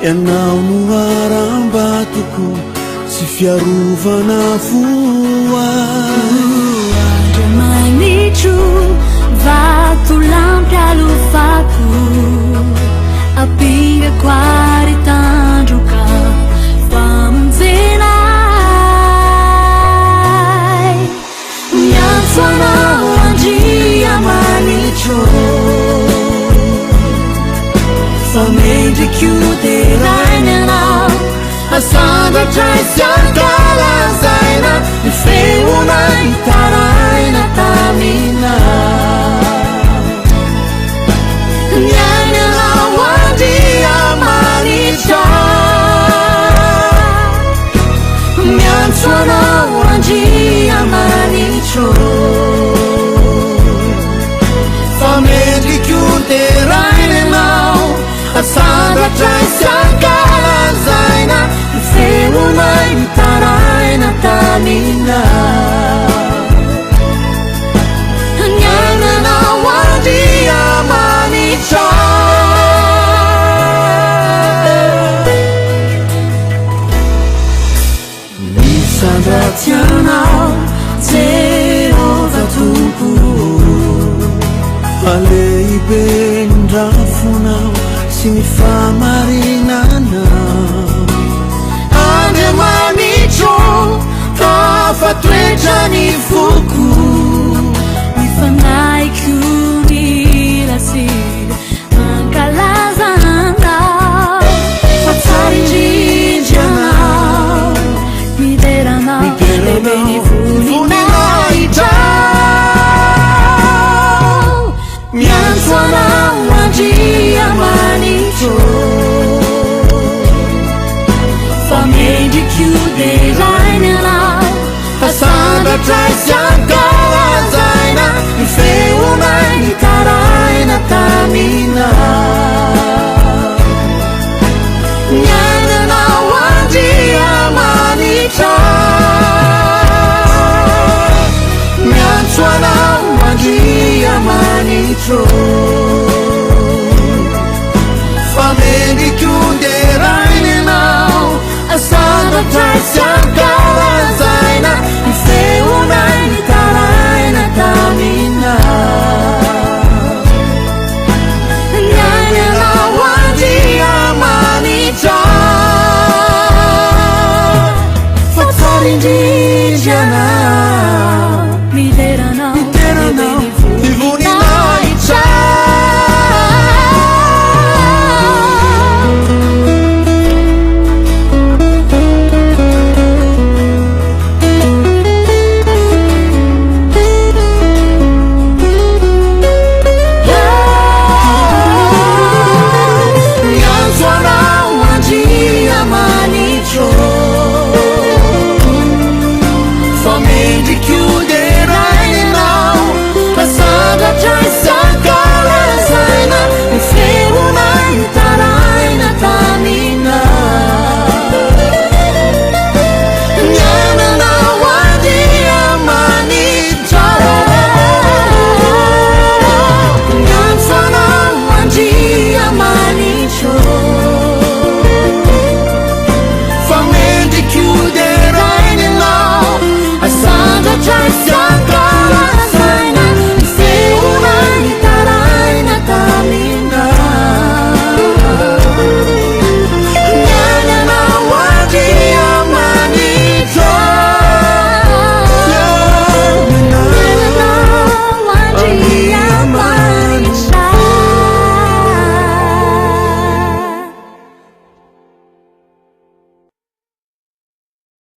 ianao no aram-batoko sy fiarovana voa Andriamanitro vato lampy alofako apingako ary tandroka famonjenay miantso anao Andriamanitro famendriko terainy anao asandatra sy ankalazaina ny feona hitaraina taminao niainy anao Andriamanitra miantso anao Andriamanitro famendriko terainy anao asandatra sy ankalazaina ny feona hitaraina taminao niainy anao Andriamanitra misandratsy anao Jehova tompoko alehibe ny drafonao sy ny famarinanao Andriamanitro tafatoetra ny foko mifanaiko ny lasira mankalaza anao fa tsara indrindra anao mideranao lehibe ny voninahitra miantso anao Andriamanitro famendriko terainy anao asandatra sy ankalazaina ny feona hitaraina taminao niainy anao Andriamanitra miantso anao Andriamanitro